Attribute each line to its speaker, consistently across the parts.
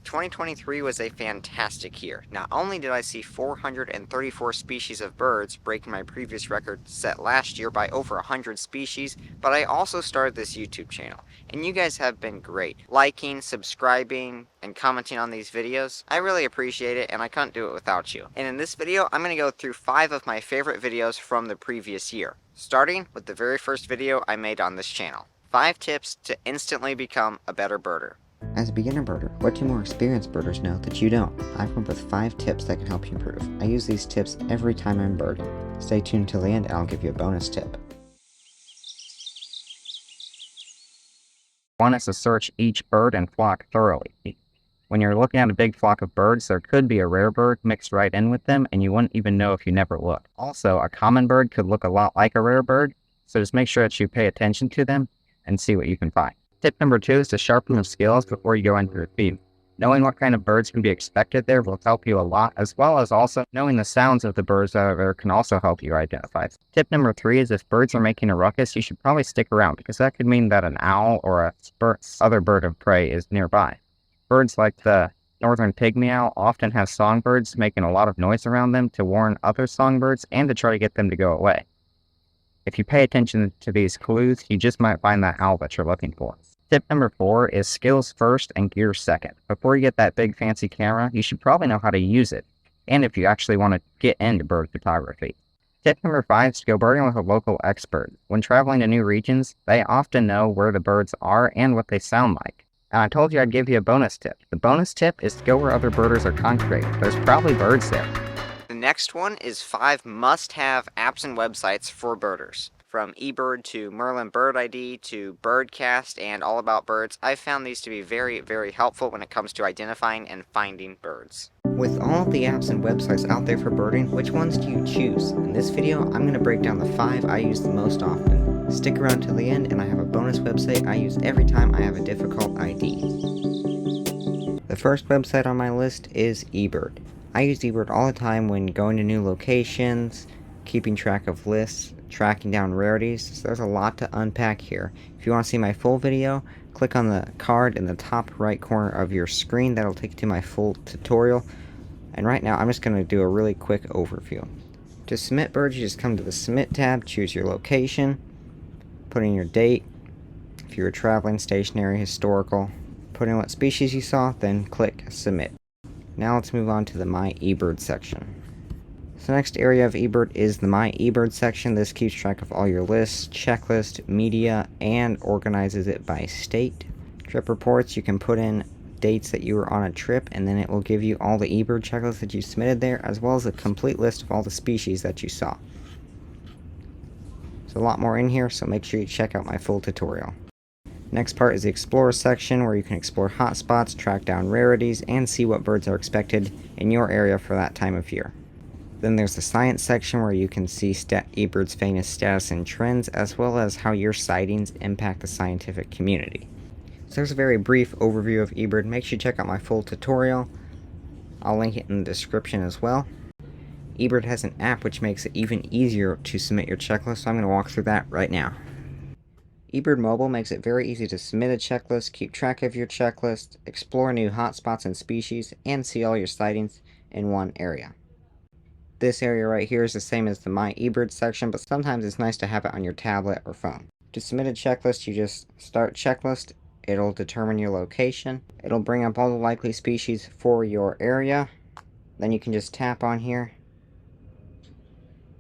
Speaker 1: 2023 was a fantastic year. Not only did I see 434 species of birds, breaking my previous record set last year by over 100 species, but I also started this YouTube channel, and you guys have been great. Liking, subscribing, and commenting on these videos. I really appreciate it, and I couldn't do it without you. And in this video, I'm going to go through 5 of my favorite videos from the previous year, starting with the very first video I made on this channel. 5 tips to instantly become a better birder. As a beginner birder, what do more experienced birders know that you don't? I've come up with 5 tips that can help you improve. I use these tips every time I'm birding. Stay tuned till the end and I'll give you a bonus tip.
Speaker 2: One is to search each bird and flock thoroughly. When you're looking at a big flock of birds, there could be a rare bird mixed right in with them, and you wouldn't even know if you never looked. Also, a common bird could look a lot like a rare bird, so just make sure that you pay attention to them and see what you can find. Tip number 2 is to sharpen your skills before you go into a feed. Knowing what kind of birds can be expected there will help you a lot, as well as also knowing the sounds of the birds that are there can also help you identify. Tip number 3 is if birds are making a ruckus, you should probably stick around, because that could mean that an owl or a other bird of prey is nearby. Birds like the northern pygmy owl often have songbirds making a lot of noise around them to warn other songbirds and to try to get them to go away. If you pay attention to these clues, you just might find that owl that you're looking for. Tip number 4 is skills first and gear second. Before you get that big fancy camera, you should probably know how to use it, and if you actually want to get into bird photography. Tip number 5 is to go birding with a local expert. When traveling to new regions, they often know where the birds are and what they sound like. And I told you I'd give you a bonus tip. The bonus tip is to go where other birders are congregating. There's probably birds there.
Speaker 1: The next one is 5 must-have apps and websites for birders. From eBird to Merlin Bird ID to Birdcast and All About Birds, I've found these to be very, very helpful when it comes to identifying and finding birds. With all of the apps and websites out there for birding, which ones do you choose? In this video, I'm going to break down the 5 I use the most often. Stick around till the end and I have a bonus website I use every time I have a difficult ID. The first website on my list is eBird. I use eBird all the time when going to new locations, keeping track of lists, tracking down rarities, so there's a lot to unpack here. If you want to see my full video, click on the card in the top right corner of your screen. That'll take you to my full tutorial. And right now I'm just going to do a really quick overview. To submit birds, you just come to the Submit tab, choose your location, put in your date, if you were traveling, stationary, historical, put in what species you saw, then click Submit. Now let's move on to the My eBird section. The next area of eBird is the My eBird section. This keeps track of all your lists, checklist, media, and organizes it by state. Trip reports, you can put in dates that you were on a trip, and then it will give you all the eBird checklists that you submitted there, as well as a complete list of all the species that you saw. There's a lot more in here, so make sure you check out my full tutorial. Next part is the Explore section, where you can explore hotspots, track down rarities, and see what birds are expected in your area for that time of year. Then there's the Science section, where you can see eBird's famous status and trends, as well as how your sightings impact the scientific community. So there's a very brief overview of eBird. Make sure you check out my full tutorial. I'll link it in the description as well. eBird has an app which makes it even easier to submit your checklist, so I'm going to walk through that right now. eBird Mobile makes it very easy to submit a checklist, keep track of your checklist, explore new hotspots and species, and see all your sightings in one area. This area right here is the same as the My eBird section, but sometimes it's nice to have it on your tablet or phone. To submit a checklist, you just start checklist, it'll determine your location, it'll bring up all the likely species for your area, then you can just tap on here,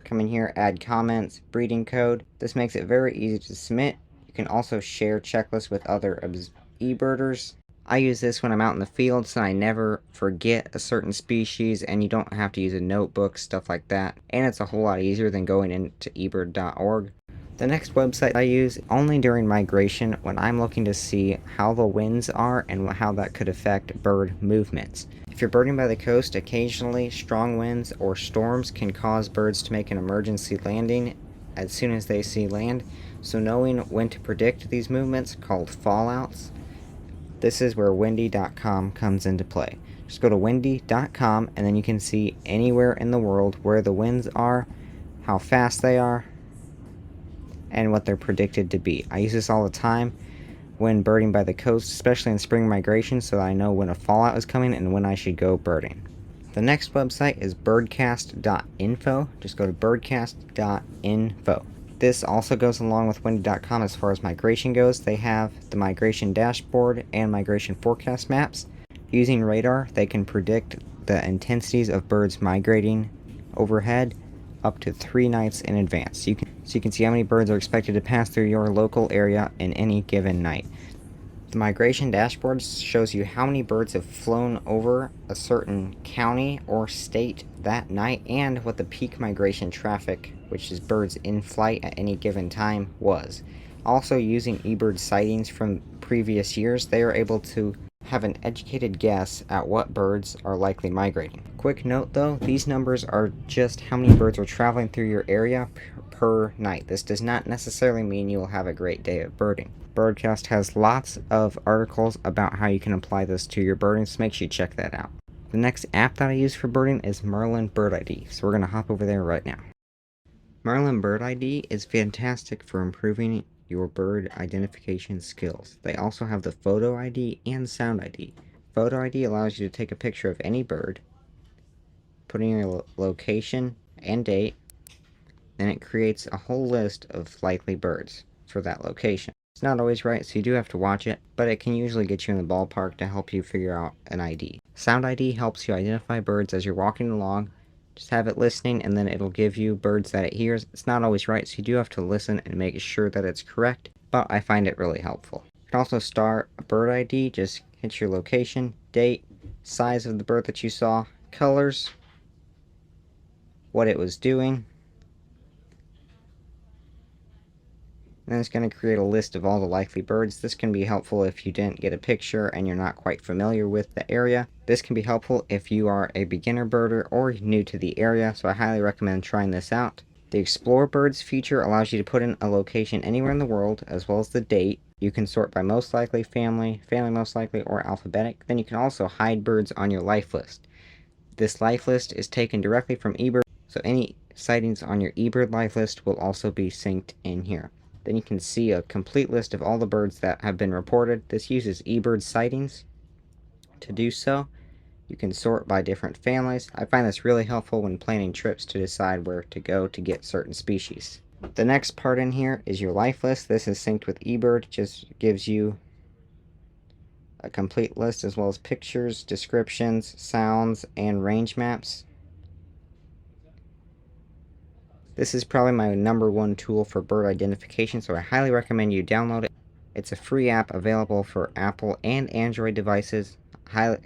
Speaker 1: come in here, add comments, breeding code. This makes it very easy to submit. You can also share checklists with other eBirders. I use this when I'm out in the field so I never forget a certain species, and you don't have to use a notebook, stuff like that. And it's a whole lot easier than going into ebird.org. The next website I use only during migration, when I'm looking to see how the winds are and how that could affect bird movements. If you're birding by the coast, occasionally strong winds or storms can cause birds to make an emergency landing as soon as they see land. So knowing when to predict these movements, called fallouts, this is where windy.com comes into play. Just go to windy.com and then you can see anywhere in the world where the winds are, how fast they are, and what they're predicted to be. I use this all the time
Speaker 2: when birding by the coast, especially in spring migration, so that I know when a fallout is coming and when I should go birding. The next website is birdcast.info. Just go to birdcast.info. This also goes along with windy.com as far as migration goes. They have the migration dashboard and migration forecast maps. Using radar, they can predict the intensities of birds migrating overhead up to 3 nights in advance. So you can see how many birds are expected to pass through your local area in any given night. The migration dashboard shows you how many birds have flown over a certain county or state that night and what the peak migration traffic, which is birds in flight at any given time, was. Also, using eBird sightings from previous years, they are able to have an educated guess at what birds are likely migrating. Quick note though, these numbers are just how many birds are traveling through your area per night. This does not necessarily mean you will have a great day of birding. Birdcast has lots of articles about how you can apply this to your birding, so make sure you check that out. The next app that I use for birding is Merlin Bird ID, so we're going to hop over there right now. Merlin Bird ID is fantastic for improving your bird identification skills. They also have the photo ID and sound ID. Photo ID allows you to take a picture of any bird, put in your location and date, and it creates a whole list of likely birds for that location. It's not always right, so you do have to watch it, but it can usually get you in the ballpark to help you figure out an ID. Sound ID helps you identify birds as you're walking along. Just have it listening, and then it'll give you birds that it hears. It's not always right, so you do have to listen and make sure that it's correct, but I find it really helpful. You can also start a bird ID. Just hit your location, date, size of the bird that you saw, colors, what it was doing, and then it's going to create a list of all the likely birds. This can be helpful if you didn't get a picture and you're not quite familiar with the area. This can be helpful if you are a beginner birder or new to the area, so I highly recommend trying this out. The Explore Birds feature allows you to put in a location anywhere in the world, as well as the date. You can sort by most likely, family most likely, or alphabetic. Then you can also hide birds on your life list. This life list is taken directly from eBird, so any sightings on your eBird life list will also be synced in here. Then you can see a complete list of all the birds that have been reported. This uses eBird sightings to do so. You can sort by different families. I find this really helpful when planning trips to decide where to go to get certain species. The next part in here is your life list. This is synced with eBird. It just gives you a complete list as well as pictures, descriptions, sounds, and range maps. This is probably my #1 tool for bird identification, so I highly recommend you download it. It's a free app available for Apple and Android devices. I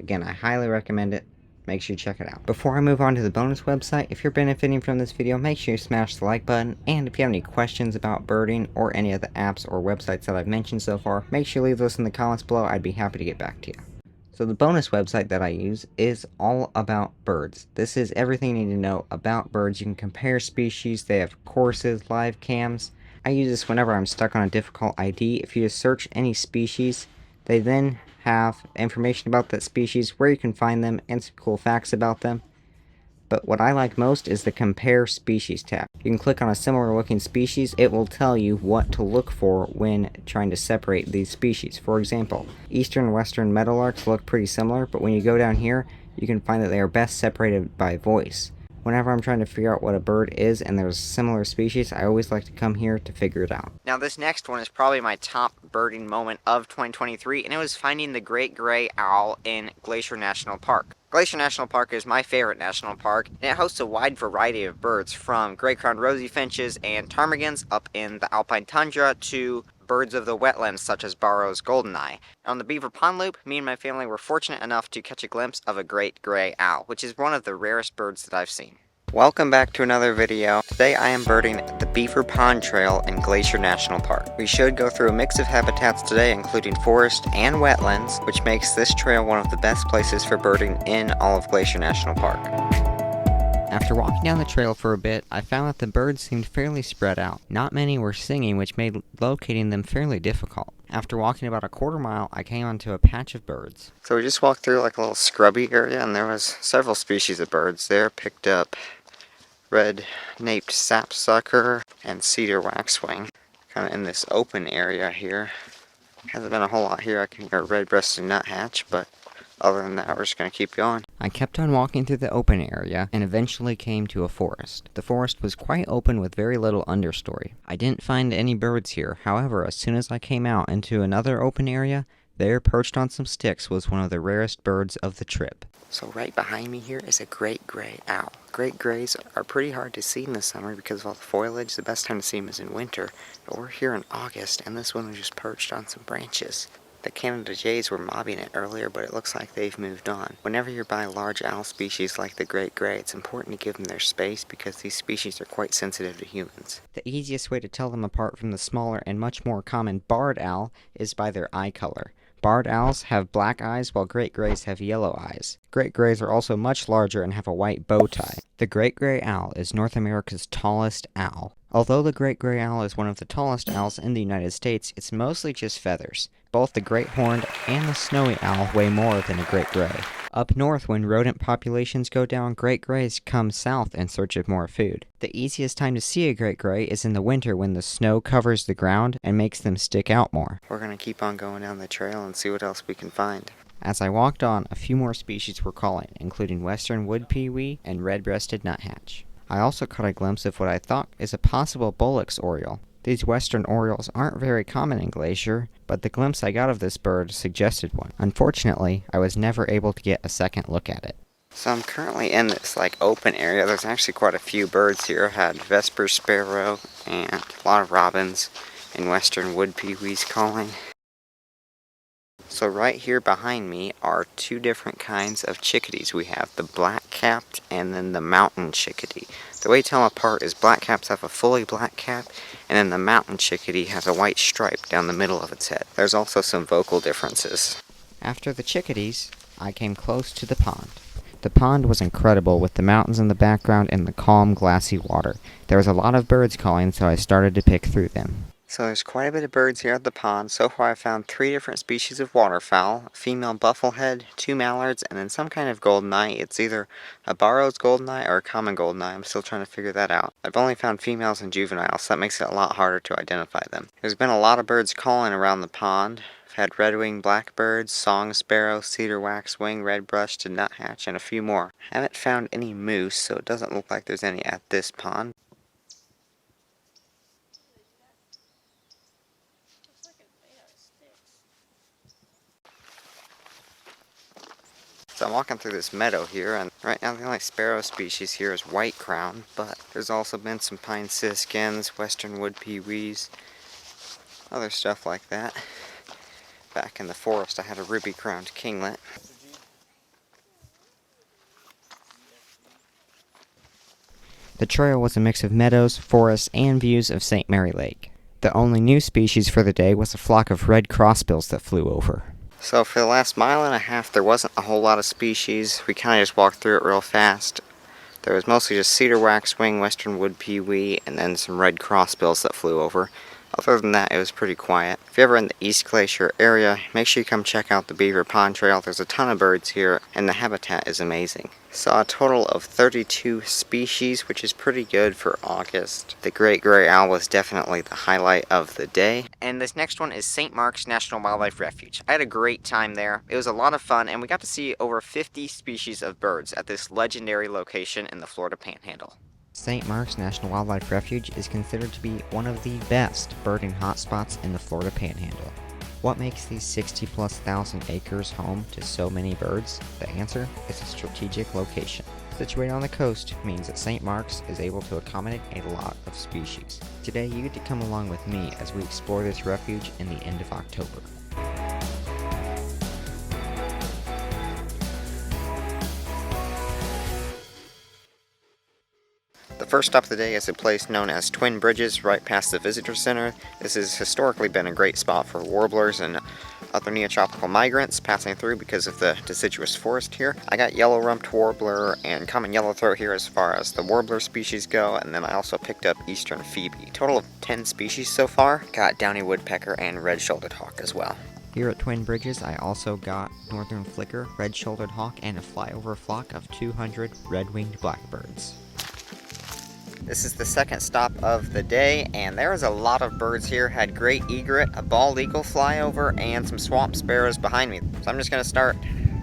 Speaker 2: highly recommend it. Make sure you check it out. Before I move on to the bonus website, if you're benefiting from this video, make sure you smash the like button, and if you have any questions about birding or any of the apps or websites that I've mentioned so far, make sure you leave those in the comments below. I'd be happy to get back to you. So the bonus website that I use is all about birds. This is everything you need to know about birds. You can compare species. They have courses, live cams. I use this whenever I'm stuck on a difficult ID. If you just search any species, they then have information about that species, where you can find them, and some cool facts about them. But what I like most is the Compare Species tab. You can click on a similar looking species. It will tell you what to look for when trying to separate these species. For example, eastern and western meadowlarks look pretty similar, but when you go down here, you can find that they are best separated by voice. Whenever I'm trying to figure out what a bird is and there's similar species, I always like to come here to figure it out.
Speaker 1: Now this next one is probably my top birding moment of 2023, and it was finding the great gray owl in Glacier National Park. Glacier National Park is my favorite national park, and it hosts a wide variety of birds, from gray-crowned rosy finches and ptarmigans up in the alpine tundra to birds of the wetlands such as Barrow's goldeneye. On the Beaver Pond Loop, me and my family were fortunate enough to catch a glimpse of a great gray owl, which is one of the rarest birds that I've seen. Welcome back to another video. Today I am birding the Beaver Pond Trail in Glacier National Park. We should go through a mix of habitats today, including forest and wetlands, which makes this trail one of the best places for birding in all of Glacier National Park.
Speaker 2: After walking down the trail for a bit, I found that the birds seemed fairly spread out. Not many were singing, which made locating them fairly difficult. After walking about a quarter mile, I came onto a patch of birds.
Speaker 1: So we just walked through like a little scrubby area, and there was several species of birds there. Picked up red-naped sapsucker and cedar waxwing, kind of in this open area here. Hasn't been a whole lot here. I can hear a red-breasted nuthatch, but other than that, we're just going to keep going.
Speaker 2: I kept on walking through the open area and eventually came to a forest. The forest was quite open with very little understory. I didn't find any birds here. However, as soon as I came out into another open area, there, perched on some sticks, was one of the rarest birds of the trip.
Speaker 1: So right behind me here is a great gray owl. Great grays are pretty hard to see in the summer because of all the foliage. The best time to see them is in winter. But we're here in August, and this one was just perched on some branches. The Canada jays were mobbing it earlier, but it looks like they've moved on. Whenever you're by large owl species like the great gray, it's important to give them their space because these species are quite sensitive to humans.
Speaker 2: The easiest way to tell them apart from the smaller and much more common barred owl is by their eye color. Barred owls have black eyes while great grays have yellow eyes. Great grays are also much larger and have a white bow tie. The great gray owl is North America's tallest owl. Although the great gray owl is one of the tallest owls in the United States, it's mostly just feathers. Both the great horned and the snowy owl weigh more than a great gray. Up north, when rodent populations go down, great grays come south in search of more food. The easiest time to see a great gray is in the winter when the snow covers the ground and makes them stick out more.
Speaker 1: We're going to keep on going down the trail and see what else we can find.
Speaker 2: As I walked on, a few more species were calling, including western wood pewee and red-breasted nuthatch. I also caught a glimpse of what I thought is a possible Bullock's oriole. These western orioles aren't very common in Glacier, but the glimpse I got of this bird suggested one. Unfortunately, I was never able to get a second look at it.
Speaker 1: So I'm currently in this open area. There's actually quite a few birds here. I had Vesper sparrow and a lot of robins and western wood pewees calling. So right here behind me are two different kinds of chickadees. We have the black-capped and then the mountain chickadee. The way to tell them apart is black-caps have a fully black cap, and then the mountain chickadee has a white stripe down the middle of its head. There's also some vocal differences.
Speaker 2: After the chickadees, I came close to the pond. The pond was incredible with the mountains in the background and the calm, glassy water. There was a lot of birds calling, so I started to pick through them.
Speaker 1: So there's quite a bit of birds here at the pond. So far I've found 3 different species of waterfowl, a female bufflehead, 2 mallards, and then some kind of goldeneye. It's either a Barrow's goldeneye or a common goldeneye. I'm still trying to figure that out. I've only found females and juveniles, so that makes it a lot harder to identify them. There's been a lot of birds calling around the pond. I've had red-winged blackbirds, song sparrow, cedar waxwing, red-breasted nuthatch, and a few more. I haven't found any moose, so it doesn't look like there's any at this pond. So I'm walking through this meadow here, and right now the only sparrow species here is white crown, but there's also been some pine siskins, western wood pewees, other stuff like that. Back in the forest I had a ruby-crowned kinglet.
Speaker 2: The trail was a mix of meadows, forests, and views of St. Mary Lake. The only new species for the day was a flock of red crossbills that flew over.
Speaker 1: So for the last mile and a half there wasn't a whole lot of species. We kind of just walked through it real fast. There was mostly just cedar waxwing, western wood pewee, and then some red crossbills that flew over. Other than that, it was pretty quiet. If you're ever in the East Glacier area, make sure you come check out the Beaver Pond Trail. There's a ton of birds here, and the habitat is amazing. Saw a total of 32 species, which is pretty good for August. The great gray owl was definitely the highlight of the day. And this next one is St. Marks National Wildlife Refuge. I had a great time there. It was a lot of fun, and we got to see over 50 species of birds at this legendary location in the Florida Panhandle.
Speaker 2: St. Marks National Wildlife Refuge is considered to be one of the best birding hotspots in the Florida Panhandle. What makes these 60,000+ acres home to so many birds? The answer is a strategic location. Situated on the coast means that St. Marks is able to accommodate a lot of species. Today you get to come along with me as we explore this refuge in the end of October.
Speaker 1: The first stop of the day is a place known as Twin Bridges, right past the Visitor Center. This has historically been a great spot for warblers and other neotropical migrants passing through because of the deciduous forest here. I got yellow-rumped warbler and common yellowthroat here as far as the warbler species go, and then I also picked up eastern phoebe. Total of 10 species so far. Got downy woodpecker and red-shouldered hawk as well.
Speaker 2: Here at Twin Bridges, I also got northern flicker, red-shouldered hawk, and a flyover flock of 200 red-winged blackbirds.
Speaker 1: This is the second stop of the day, and there was a lot of birds here. Had great egret, a bald eagle fly over, and some swamp sparrows behind me. So I'm just going to start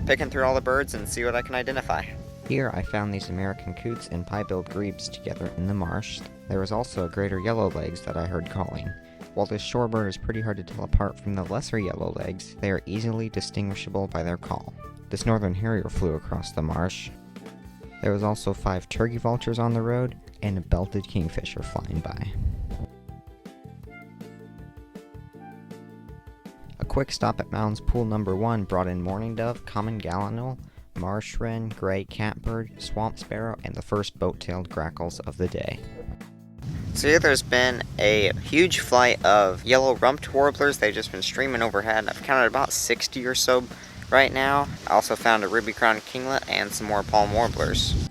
Speaker 1: picking through all the birds and see what I can identify. Here I found these American coots and pie-billed grebes together in the marsh. There was also a greater yellowlegs that I heard calling. While this shorebird is pretty hard to tell apart from the lesser yellowlegs, they are easily distinguishable by their call. This northern harrier flew across the marsh. There was also 5 turkey vultures on the road, and a belted kingfisher flying by. A quick stop at Mounds Pool number 1 brought in mourning dove, common gallinule, marsh wren, gray catbird, swamp sparrow, and the first boat-tailed grackles of the day. So here there's been a huge flight of yellow-rumped warblers. They've just been streaming overhead. I've counted about 60 or so right now. I also found a ruby-crowned kinglet and some more palm warblers.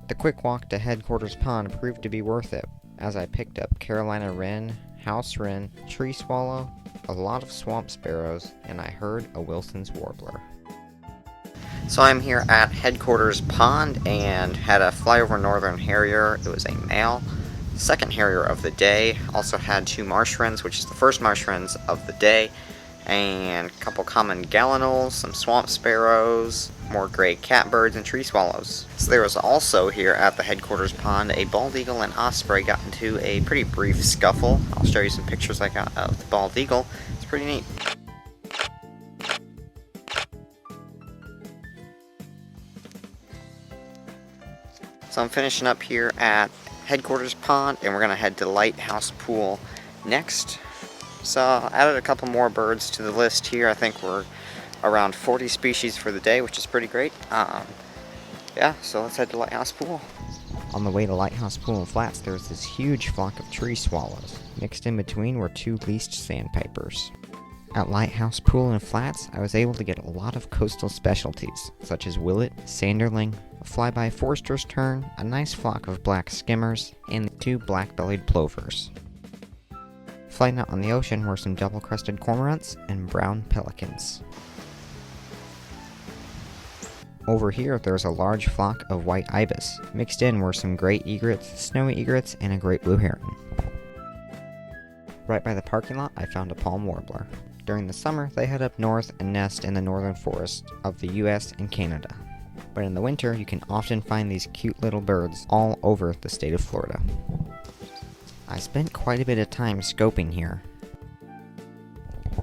Speaker 1: The quick walk to Headquarters Pond proved to be worth it, as I picked up Carolina wren, house wren, tree swallow, a lot of swamp sparrows, and I heard a Wilson's warbler. So I'm here at Headquarters Pond and had a flyover northern harrier. It was a male, second harrier of the day. Also had 2 marsh wrens, which is the first marsh wrens of the day, and a couple common gallinules, some swamp sparrows, more gray catbirds, and tree swallows. So there was also here at the Headquarters Pond a bald eagle and osprey got into a pretty brief scuffle. I'll show you some pictures I got of the bald eagle. It's pretty neat. So I'm finishing up here at Headquarters Pond, and we're going to head to Lighthouse Pool next. So I added a couple more birds to the list here. I think we're around 40 species for the day, which is pretty great. Yeah, so let's head to Lighthouse Pool. On the way to Lighthouse Pool and Flats, there was this huge flock of tree swallows. Mixed in between were 2 least sandpipers. At Lighthouse Pool and Flats, I was able to get a lot of coastal specialties, such as willet, sanderling, a flyby forster's tern, a nice flock of black skimmers, and 2 black-bellied plovers. Flying out on the ocean were some double-crested cormorants and brown pelicans. Over here, there's a large flock of white ibis. Mixed in were some great egrets, snowy egrets, and a great blue heron. Right by the parking lot, I found a palm warbler. During the summer, they head up north and nest in the northern forest of the US and Canada. But in the winter, you can often find these cute little birds all over the state of Florida. I spent quite a bit of time scoping here.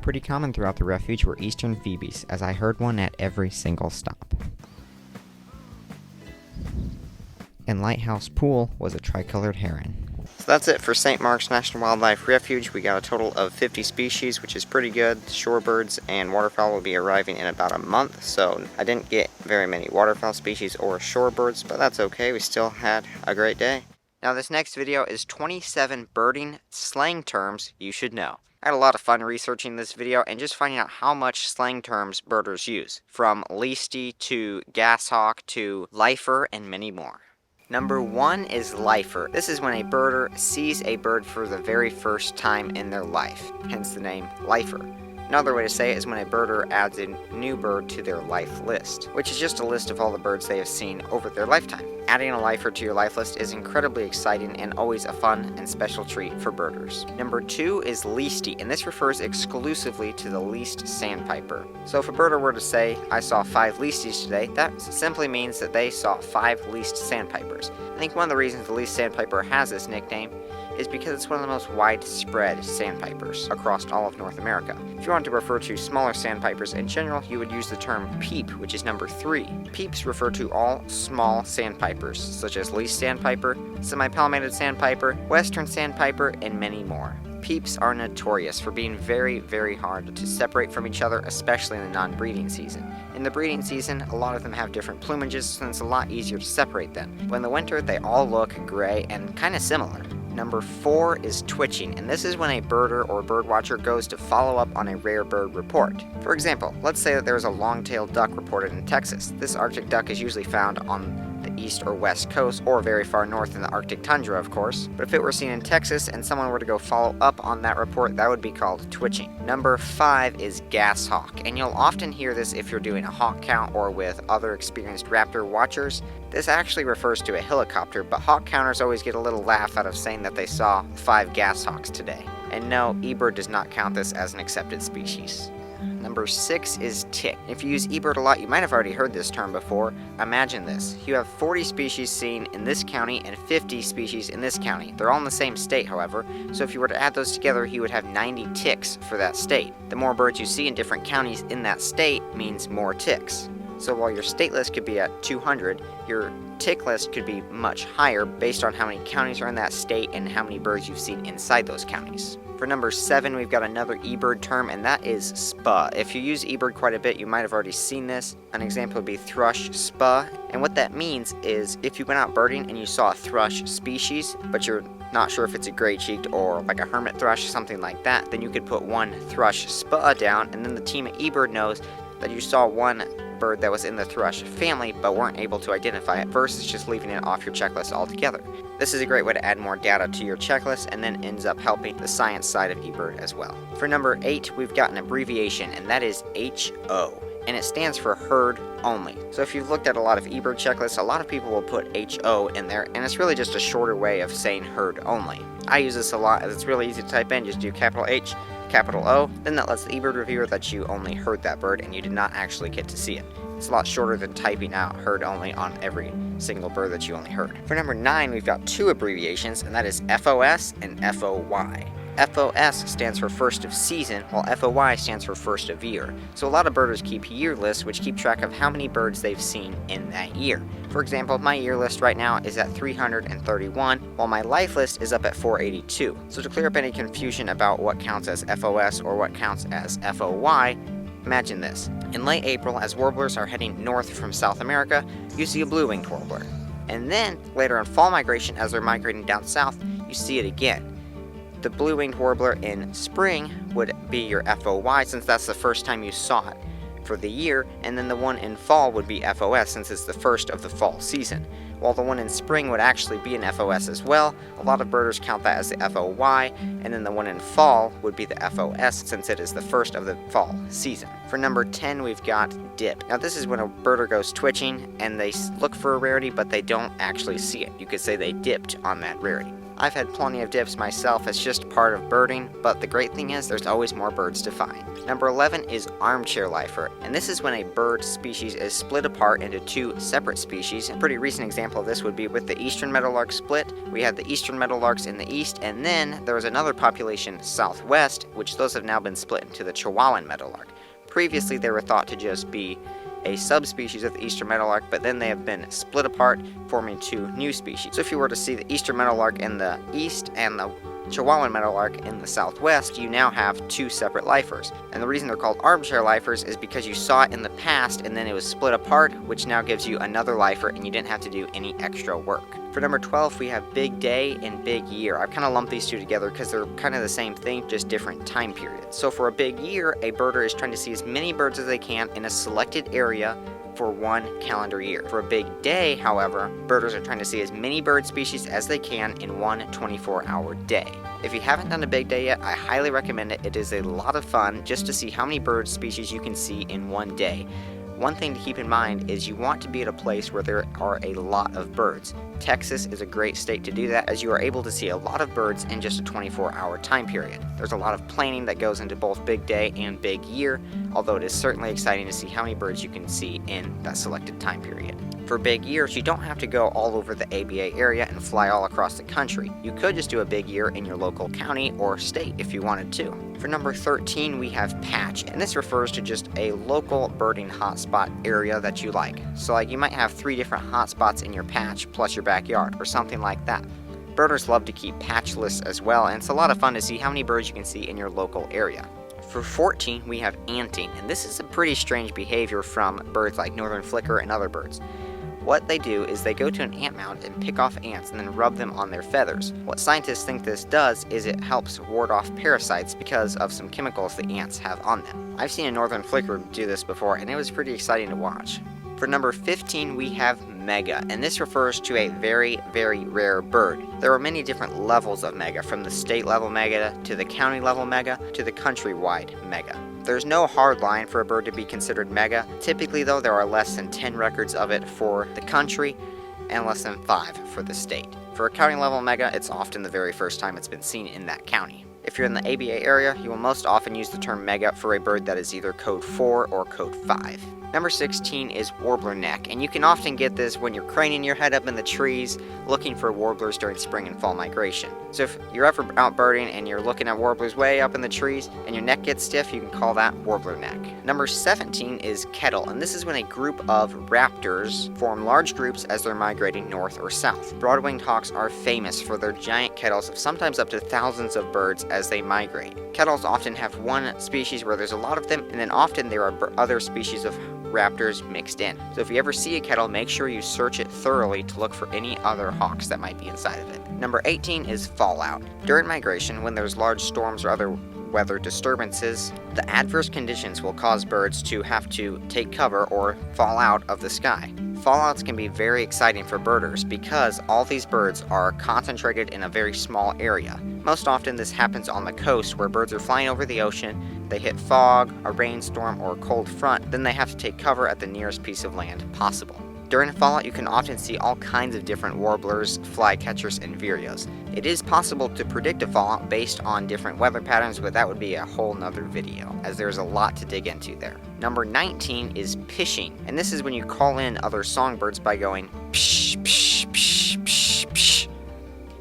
Speaker 1: Pretty common throughout the refuge were eastern phoebes, as I heard one at every single stop. And Lighthouse Pool was a tricolored heron. So that's it for St. Marks National Wildlife Refuge. We got a total of 50 species, which is pretty good. Shorebirds and waterfowl will be arriving in about a month, so I didn't get very many waterfowl species or shorebirds, but that's okay. We still had a great day. Now this next video is 27 birding slang terms you should know. I had a lot of fun researching this video and just finding out how much slang terms birders use, from leasty to gashawk to lifer and many more. Number 1 is lifer. This is when a birder sees a bird for the very first time in their life, hence the name lifer. Another way to say it is when a birder adds a new bird to their life list, which is just a list of all the birds they have seen over their lifetime. Adding a lifer to your life list is incredibly exciting and always a fun and special treat for birders. Number 2 is leasty, and this refers exclusively to the least sandpiper. So if a birder were to say, I saw 5 leasties today, that simply means that they saw 5 least sandpipers. I think one of the reasons the least sandpiper has this nickname is because it's one of the most widespread sandpipers across all of North America. If you want to refer to smaller sandpipers in general, you would use the term peep, which is number 3. Peeps refer to all small sandpipers, such as least sandpiper, semi-palmated sandpiper, western sandpiper, and many more. Peeps are notorious for being very, very hard to separate from each other, especially in the non-breeding season. In the breeding season, a lot of them have different plumages, so it's a lot easier to separate them. But in the winter, they all look gray and kind of similar. Number 4 is twitching, and this is when a birder or birdwatcher goes to follow up on a rare bird report. For example, let's say that there is a long-tailed duck reported in Texas. This Arctic duck is usually found on the east or west coast, or very far north in the Arctic tundra, of course. But if it were seen in Texas and someone were to go follow up on that report, that would be called twitching. Number 5 is gas hawk, and you'll often hear this if you're doing a hawk count or with other experienced raptor watchers. This actually refers to a helicopter, but hawk counters always get a little laugh out of saying that they saw 5 gas hawks today. And no, eBird does not count this as an accepted species. Number 6 is tick. If you use eBird a lot, you might have already heard this term before. Imagine this. You have 40 species seen in this county and 50 species in this county. They're all in the same state, however, so if you were to add those together, you would have 90 ticks for that state. The more birds you see in different counties in that state means more ticks. So while your state list could be at 200, your tick list could be much higher based on how many counties are in that state and how many birds you've seen inside those counties. For number 7, we've got another eBird term, and that is spa. If you use eBird quite a bit, you might have already seen this. An example would be thrush spa, and what that means is if you went out birding and you saw a thrush species, but you're not sure if it's a gray-cheeked or like a hermit thrush, something like that, then you could put one thrush spa down, and then the team at eBird knows that you saw one bird that was in the thrush family but weren't able to identify it versus just leaving it off your checklist altogether. This is a great way to add more data to your checklist and then ends up helping the science side of eBird as well. For number 8, we've got an abbreviation, and that is HO, and it stands for herd only. So if you've looked at a lot of eBird checklists, a lot of people will put HO in there, and it's really just a shorter way of saying herd only. I use this a lot as it's really easy to type in. Just do capital H, capital O, then that lets the eBird reviewer that you only heard that bird and you did not actually get to see it. It's a lot shorter than typing out herd only on every single bird that you only heard. For number 9, we've got 2 abbreviations, and that is FOS and FOY. FOS stands for first of season, while FOY stands for first of year. So a lot of birders keep year lists, which keep track of how many birds they've seen in that year. For example, my year list right now is at 331, while my life list is up at 482. So to clear up any confusion about what counts as FOS or what counts as FOY, imagine this. In late April, as warblers are heading north from South America, you see a blue-winged warbler. And then, later in fall migration, as they're migrating down south, you see it again. The blue-winged warbler in spring would be your FOY, since that's the first time you saw it for the year, and then the one in fall would be FOS, since it's the first of the fall season. While the one in spring would actually be an FOS as well, a lot of birders count that as the FOY, and then the one in fall would be the FOS, since it is the first of the fall season. For number 10, we've got dip. Now this is when a birder goes twitching, and they look for a rarity, but they don't actually see it. You could say they dipped on that rarity. I've had plenty of dips myself, it's just part of birding, but the great thing is there's always more birds to find. Number 11 is Armchair Lifer, and this is when a bird species is split apart into 2 separate species. A pretty recent example of this would be with the eastern meadowlark split. We had the eastern meadowlarks in the east, and then there was another population southwest, which those have now been split into the Chihuahuan meadowlark. Previously they were thought to just be a subspecies of the eastern meadowlark, but then they have been split apart, forming 2 new species. So if you were to see the eastern meadowlark in the east and the Chihuahuan meadowlark in the southwest, you now have 2 separate lifers. And the reason they're called armchair lifers is because you saw it in the past and then it was split apart, which now gives you another lifer and you didn't have to do any extra work. For number 12, we have big day and big year. I've kind of lumped these 2 together because they're kind of the same thing, just different time periods. So for a big year, a birder is trying to see as many birds as they can in a selected area for 1 calendar year. For a big day, however, birders are trying to see as many bird species as they can in 1 24-hour day. If you haven't done a big day yet, I highly recommend it. It is a lot of fun just to see how many bird species you can see in 1 day. One thing to keep in mind is you want to be at a place where there are a lot of birds. Texas is a great state to do that, as you are able to see a lot of birds in just a 24-hour time period. There's a lot of planning that goes into both big day and big year, although it is certainly exciting to see how many birds you can see in that selected time period. For big years, you don't have to go all over the ABA area and fly all across the country. You could just do a big year in your local county or state if you wanted to. For number 13, we have patch, and this refers to just a local birding hotspot area that you like. So like you might have 3 different hotspots in your patch plus your backyard or something like that. Birders love to keep patch lists as well, and it's a lot of fun to see how many birds you can see in your local area. For 14, we have anting, and this is a pretty strange behavior from birds like northern flicker and other birds. What they do is they go to an ant mound and pick off ants and then rub them on their feathers. What scientists think this does is it helps ward off parasites because of some chemicals the ants have on them. I've seen a northern flicker do this before and it was pretty exciting to watch. For number 15, we have mega, and this refers to a very, very rare bird. There are many different levels of mega, from the state level mega to the county level mega to the countrywide mega. There's no hard line for a bird to be considered mega. Typically, though, there are less than 10 records of it for the country and less than 5 for the state. For a county level mega, it's often the very first time it's been seen in that county. If you're in the ABA area, you will most often use the term mega for a bird that is either code 4 or code 5. Number 16 is Warbler Neck, and you can often get this when you're craning your head up in the trees looking for warblers during spring and fall migration. So if you're ever out birding and you're looking at warblers way up in the trees and your neck gets stiff, you can call that Warbler Neck. Number 17 is Kettle, and this is when a group of raptors form large groups as they're migrating north or south. Broad-winged hawks are famous for their giant kettles of sometimes up to thousands of birds as they migrate. Kettles often have one species where there's a lot of them, and then often there are other species of raptors mixed in. So if you ever see a kettle, make sure you search it thoroughly to look for any other hawks that might be inside of it. Number 18 is fallout. During migration, when there's large storms or other weather disturbances, the adverse conditions will cause birds to have to take cover or fall out of the sky. Fallouts can be very exciting for birders because all these birds are concentrated in a very small area. Most often this happens on the coast where birds are flying over the ocean, they hit fog, a rainstorm, or a cold front, then they have to take cover at the nearest piece of land possible. During a fallout, you can often see all kinds of different warblers, flycatchers, and vireos. It is possible to predict a fallout based on different weather patterns, but that would be a whole nother video, as there's a lot to dig into there. Number 19 is Pishing, and this is when you call in other songbirds by going psh, psh, psh, psh, psh.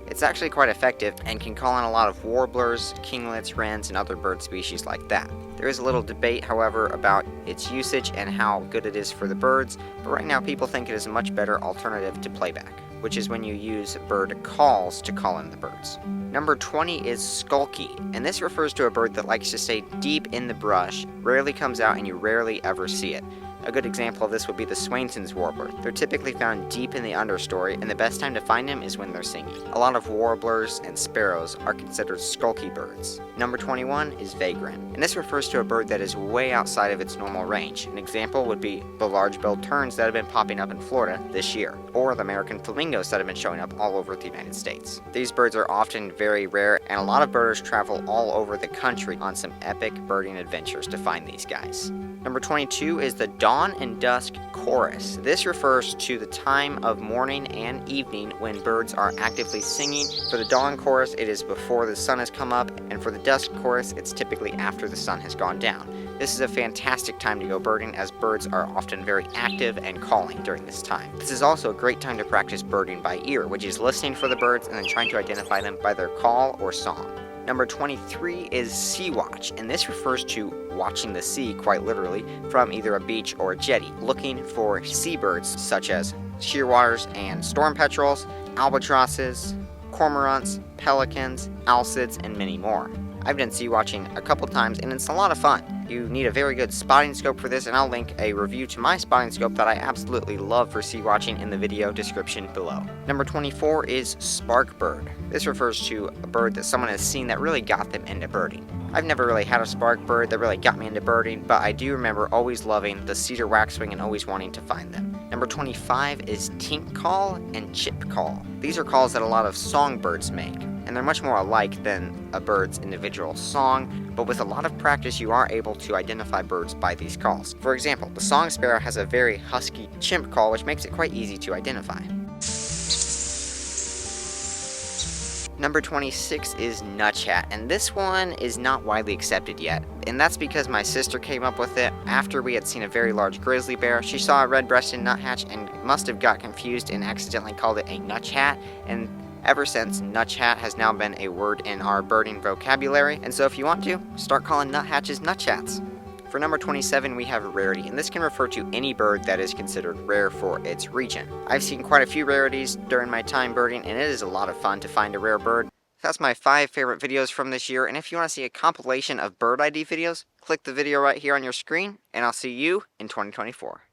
Speaker 1: It's actually quite effective and can call in a lot of warblers, kinglets, wrens, and other bird species like that. There is a little debate, however, about its usage and how good it is for the birds, but right now people think it is a much better alternative to playback, which is when you use bird calls to call in the birds. Number 20 is Skulky, and this refers to a bird that likes to stay deep in the brush, rarely comes out, and you rarely ever see it. A good example of this would be the Swainson's warbler. They're typically found deep in the understory, and the best time to find them is when they're singing. A lot of warblers and sparrows are considered skulky birds. Number 21 is Vagrant, and this refers to a bird that is way outside of its normal range. An example would be the large-billed terns that have been popping up in Florida this year, or the American flamingos that have been showing up all over the United States. These birds are often very rare, and a lot of birders travel all over the country on some epic birding adventures to find these guys. Number 22 is the Dawn and Dusk chorus. This refers to the time of morning and evening when birds are actively singing. For the dawn chorus, it is before the sun has come up, and for the dusk chorus, it's typically after the sun has gone down. This is a fantastic time to go birding, as birds are often very active and calling during this time. This is also a great time to practice birding by ear, which is listening for the birds and then trying to identify them by their call or song. Number 23 is Sea Watch, and this refers to watching the sea, quite literally, from either a beach or a jetty, looking for seabirds such as shearwaters and storm petrels, albatrosses, cormorants, pelicans, alcids, and many more. I've done sea watching a couple times, and it's a lot of fun. You need a very good spotting scope for this, and I'll link a review to my spotting scope that I absolutely love for sea watching in the video description below. Number 24 is Spark Bird. This refers to a bird that someone has seen that really got them into birding. I've never really had a spark bird that really got me into birding, but I do remember always loving the cedar waxwing and always wanting to find them. Number 25 is Tink Call and Chip Call. These are calls that a lot of songbirds make, and they're much more alike than a bird's individual song, but with a lot of practice you are able to identify birds by these calls. For example, the song sparrow has a very husky chimp call, which makes it quite easy to identify. Number 26 is Nutchat, and this one is not widely accepted yet, and that's because my sister came up with it after we had seen a very large grizzly bear. She saw a red-breasted nuthatch and must have got confused and accidentally called it a nutchat, and ever since, nutchat has now been a word in our birding vocabulary, and so if you want to, start calling nuthatches nutchats. For number 27, we have Rarity, and this can refer to any bird that is considered rare for its region. I've seen quite a few rarities during my time birding, and it is a lot of fun to find a rare bird. That's my 5 favorite videos from this year, and if you want to see a compilation of bird ID videos, click the video right here on your screen, and I'll see you in 2024.